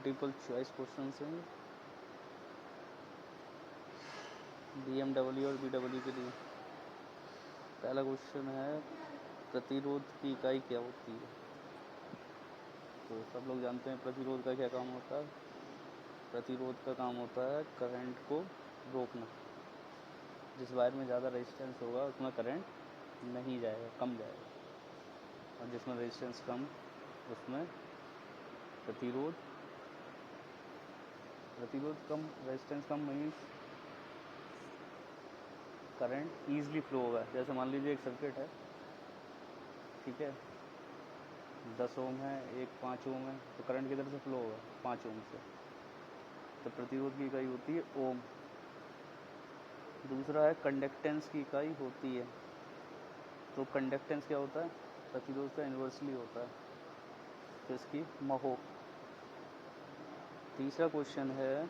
Multiple choice question हैं BMW और BW के लिए। पहला क्वेश्चन है प्रतिरोध की इकाई क्या होती है। तो सब लोग जानते हैं प्रतिरोध का क्या काम होता है। प्रतिरोध का काम होता है करंट को रोकना। जिस वायर में ज़्यादा रेजिस्टेंस होगा उसमें करंट नहीं जाएगा, कम जाएगा, और जिसमें रेजिस्टेंस कम उसमें प्रतिरोध कम, resistance come means current easily flow होगा। जैसे मान लीजिए एक सर्किट है, ठीक है, 10 ओम है, एक 5 ओम है, तो करंट किधर से फ्लो होगा? 5 ओम से। तो प्रतिरोध की इकाई होती है ओम। दूसरा है कंडक्टेंस की इकाई होती है। तो कंडक्टेंस क्या होता है? प्रतिरोध का इन्वर्सली होता है, तो इसकी महो। तीसरा क्वेश्चन है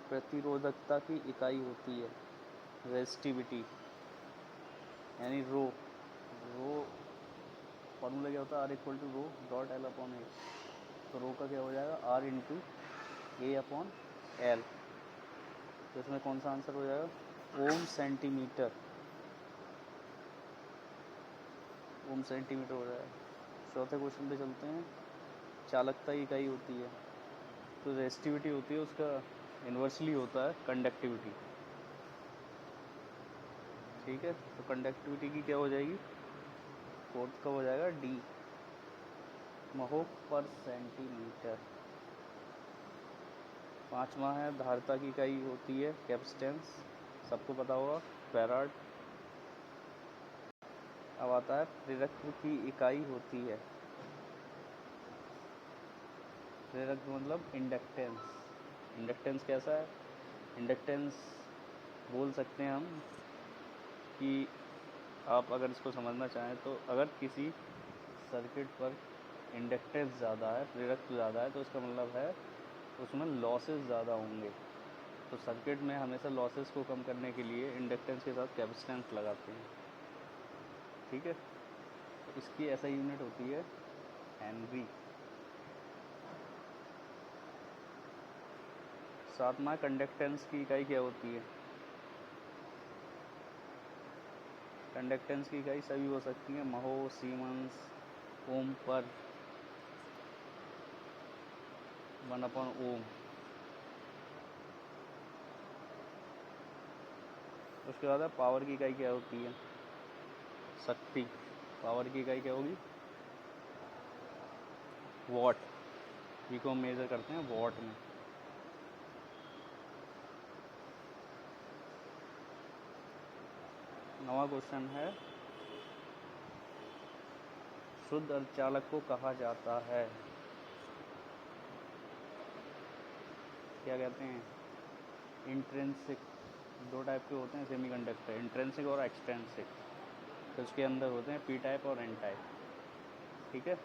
प्रतिरोधकता की इकाई होती है रेजिस्टिविटी, यानी रो फॉर्मूला क्या होता है? R equal to rho dot L upon A. तो रो का क्या हो जाएगा? R into A upon L. तो इसमें कौन सा आंसर हो जाएगा? ओम सेंटीमीटर हो जाएगा। चौथे क्वेश्चन पे चलते हैं। चालकता की इकाई होती है, तो रेजिस्टिविटी होती है, उसका इन्वर्सली होता है कंडक्टिविटी, ठीक है। तो कंडक्टिविटी की क्या हो जाएगी? फोर्थ का हो जाएगा D महो पर सेंटीमीटर। पांचवा है धारिता की इकाई होती है कैपेसिटेंस, सबको पता होगा, फैराड। अब आता है प्रेरकत्व की इकाई होती है, प्रेरकत्व मतलब इंडक्टेंस कैसा है? इंडक्टेंस बोल सकते हैं हम कि आप अगर इसको समझना चाहें तो अगर किसी सर्किट पर इंडक्टेंस ज़्यादा है, प्रेरकत्व ज़्यादा है, तो इसका मतलब है उसमें लॉसेस ज़्यादा होंगे। तो सर्किट में हमेशा लॉसेस को कम करने के लिए इंडक्टेंस के साथ कैपेसिटेंस लगाते हैं, ठीक है। तो इसकी ऐसा यूनिट होती है हेनरी। सातवां कंडक्टेंस की इकाई क्या होती है? कंडक्टेंस की इकाई सभी हो सकती है, महो, सीमेंस, ओम पर 1 अपॉन ओम। उसके बाद है पावर की इकाई क्या होती है? शक्ति। पावर की इकाई क्या होगी? वॉट। जी को हम मेजर करते हैं वॉट में। नवा क्वेश्चन है शुद्ध अर्धचालक को कहा जाता है, क्या कहते हैं? इंट्रिंसिक। दो टाइप के होते हैं सेमीकंडक्टर, इंट्रिंसिक और एक्सट्रिंसिक। तो उसके अंदर होते हैं पी टाइप और एन टाइप, ठीक है।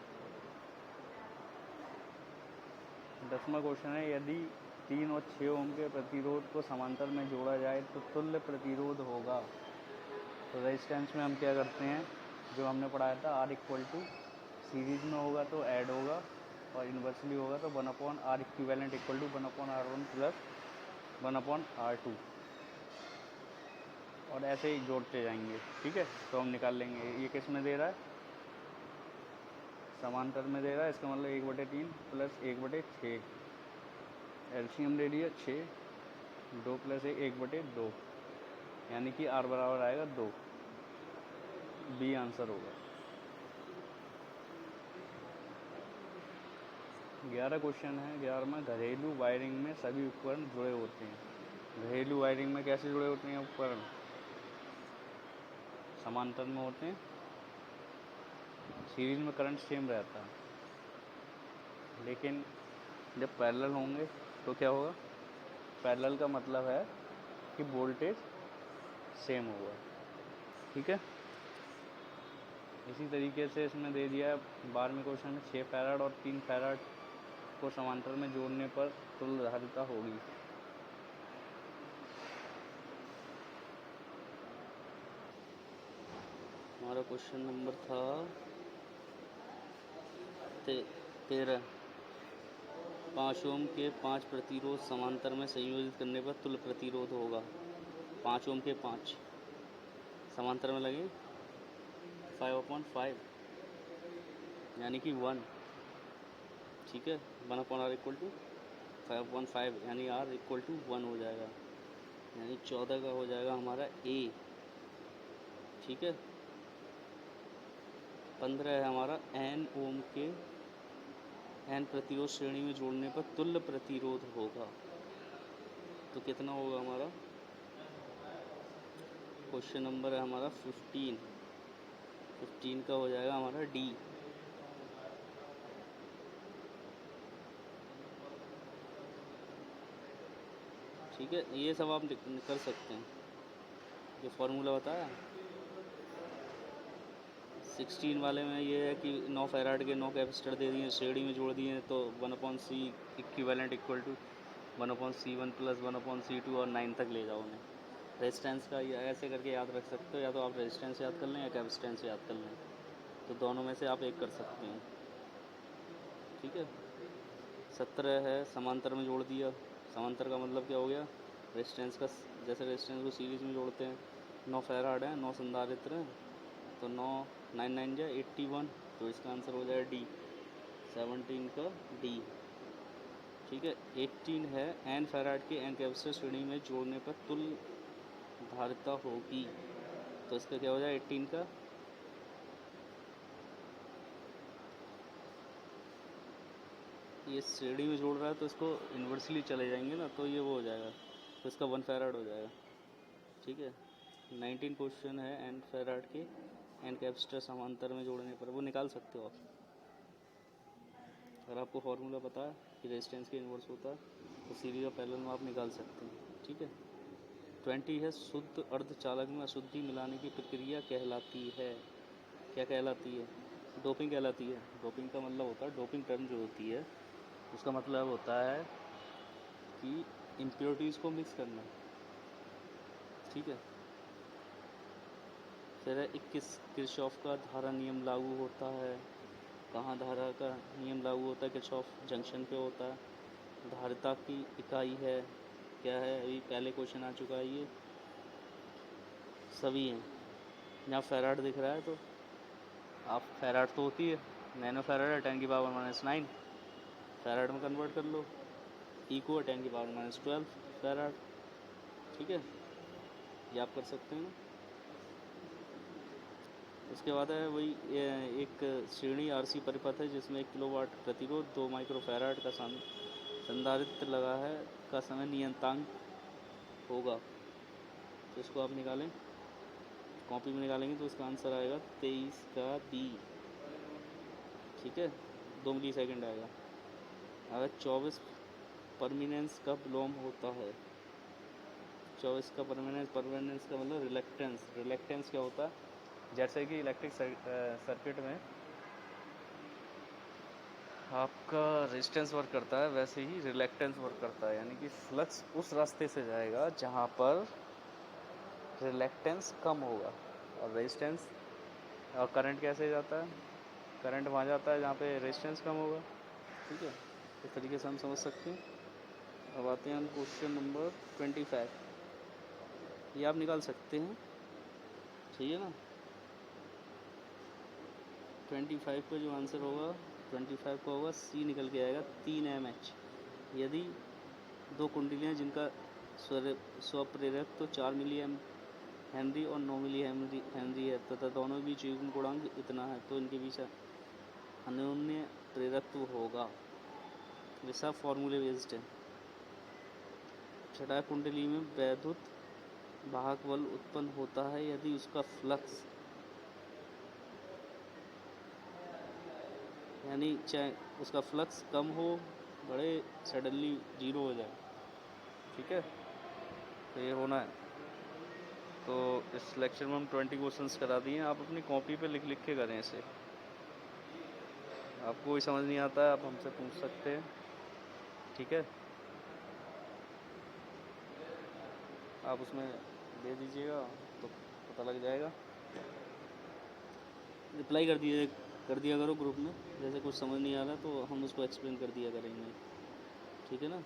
10वां क्वेश्चन है यदि 3 और 6 ओम के प्रतिरोध को समांतर में जोड़ा जाए तो तुल्य प्रतिरोध होगा। तो रेजिस्टेंस में हम क्या करते हैं, जो हमने पढ़ाया था, R इक्वल टू सीरीज में होगा तो ऐड होगा, और इन्वर्सली होगा तो 1 upon R equivalent equal to 1 upon R1 plus 1 upon R2, और ऐसे ही जोड़ते जाएंगे, ठीक है। तो हम निकाल लेंगे ये किस में दे रहा है? समांतर में दे रहा है, इसका मतलब 1/3 प्लस 1/6। एलसीएम ले लिया 6, 2 प्लस 1/2, यानी कि R बराबर आएगा 2। बी आंसर होगा। 11 क्वेश्चन है। 11वां घरेलू वायरिंग में सभी उपकरण जुड़े होते हैं। घरेलू वायरिंग में कैसे जुड़े होते हैं उपकरण? समांतर में होते हैं, सीरीज में करंट सेम रहता है, लेकिन जब पैरेलल होंगे तो क्या होगा? पैरेलल का मतलब है कि वोल्टेज सेम होगा, ठीक है। इसी तरीके से इसमें दे दिया 12वें क्वेश्चन में 6 फैराड और 3 फैराड को समांतर में जोड़ने पर तुल्य धारिता होगी। हमारा क्वेश्चन नंबर था 13। 5 ओम के 5 प्रतिरोध समांतर में संयोजित करने पर तुल्य प्रतिरोध होगा। 5 ओम के 5 समांतर में लगे 5/5 यानी कि 1। ठीक है, 1/r इक्वल टू 5/5 यानी r इक्वल टू 1 हो जाएगा, यानी 14 का हो जाएगा हमारा A। ठीक है, 15 है हमारा n ओम के n प्रतिरोध श्रेणी में जोड़ने पर तुल्य प्रतिरोध होगा। तो कितना होगा हमारा? क्वेश्चन नंबर है हमारा 15 का हो जाएगा हमारा D। ठीक है, ये सब आप कर सकते हैं। ये फॉर्मूला बताया 16 वाले में ये है कि 9 फैराड के 9 कैपेसिटर दे दिए, श्रेणी में जोड़ दिए, तो 1/C equivalent equal to 1/C1 plus 1/C2 और 9 तक ले जाओ उन्हें। रेजिस्टेंस का ये ऐसे करके याद रख सकते हो, या तो आप रेजिस्टेंस याद कर लें या कैपेसिटेंस याद कर लें, तो दोनों में से आप एक कर सकते हैं। ठीक है, 17 है समांतर में जोड़ दिया। समांतर का मतलब क्या हो गया? रेजिस्टेंस का, जैसे रेजिस्टेंस को सीरीज में जोड़ते हैं। 9 फैराड है, 9 संधारित्र हैं, तो 9 जा 81, तो इसका आंसर हो जाएगा डी, 17 का डी। ठीक है, 18 है एन फैराड के एन कैपेसिटर श्रेणी में जोड़ने पर तुल्य धारिता होगी, तो इसका क्या हो जाएगा 18 का? ये श्रेणी में जोड़ रहा है तो इसको इन्वर्सली चले जाएंगे ना, तो ये वो हो जाएगा, तो इसका 1 फैराड हो जाएगा। ठीक है, 19 क्वेश्चन है एन फैराड के एन कैपेसिटर समांतर में जोड़ने पर, वो निकाल सकते हो आप। अगर आपको फॉर्मूला पता है कि रेजिस्टेंस के इन्वर्स होता है तो सीरीज और पैरेलल में आप निकाल सकते हैं। ठीक है, 20 है शुद्ध अर्धचालक में अशुद्धि मिलाने की प्रक्रिया कहलाती है। क्या कहलाती है? डोपिंग कहलाती है। डोपिंग का मतलब होता है, डोपिंग टर्म जो होती है उसका मतलब होता है कि इम्प्योरिटीज़ को मिक्स करना। ठीक है, फिर 21 किरचॉफ का धारा नियम लागू होता है। कहाँ धारा का नियम लागू होता है? किरचॉफ जंक्शन पे होता है। धारिता की इकाई है, क्या है? अभी पहले क्वेश्चन आ चुका है, ये सभी हैं। यहाँ फैराड दिख रहा है तो आप फैराड तो होती है, नैनो फैराड है 10⁻⁻9, फैराड में कन्वर्ट कर लो, इको है 10⁻⁻12 फैराड। ठीक है, ये आप कर सकते हैं। उसके बाद है वही एक श्रेणी आरसी परिपथ है जिसमें 1 किलोवाट प्रतिरोध 2 माइक्रोफैराड का संधारित्र लगा है का समय नियतांक होगा। तो इसको आप निकालें, कॉपी में निकालेंगे तो इसका आंसर आएगा 23 का बी। ठीक है, 2 मिली सेकेंड आएगा। अगर 24 परमिनेंस का विलोम होता है, 24 का परमिनेंस का मतलब रिलेक्टेंस। रिलेक्टेंस क्या होता है? जैसे कि इलेक्ट्रिक सर्किट में आपका रेजिस्टेंस वर्क करता है, वैसे ही रिलेक्टेंस वर्क करता है, यानी कि फ्लक्स उस रास्ते से जाएगा जहाँ पर रिलेक्टेंस कम होगा। और रेजिस्टेंस और करंट कैसे जाता है? करंट वहाँ जाता है जहाँ पे रेजिस्टेंस कम होगा। ठीक है, इस तरीके से हम समझ सकते हैं। अब आते हैं हम क्वेश्चन नंबर 25, ये आप निकाल सकते हैं। सही है ना? 25 का जो आंसर होगा 25 का होगा सी, निकल के आएगा 3 mH। यदि दो कुंडलियाँ जिनका स्वप्रेरक तो 4 मिली हेनरी और 9 मिली हेनरी है तथा दोनों के बीच युग्म गुणांक इतना है, तो इनके बीच अन्योन्य प्रेरकत्व होगा। वे सब फॉर्मूले बेस्ड है। छठा कुंडली में वैद्युत वाहक बल उत्पन्न होता है यदि उसका फ्लक्स, यानी चाहे उसका फ्लक्स कम हो, बड़े सडनली जीरो हो जाए। ठीक है, तो ये होना है। तो इस लेक्चर में हम 20 क्वेश्चंस करा दिए हैं, आप अपनी कॉपी पे लिख लिख के करें इसे। आपको कोई समझ नहीं आता है आप हमसे पूछ सकते हैं। ठीक है, आप उसमें दे दीजिएगा तो पता लग जाएगा। रिप्लाई कर दिया करो ग्रुप में, जैसे कुछ समझ नहीं आ रहा तो हम उसको एक्सप्लेन कर दिया करेंगे। ठीक है ना।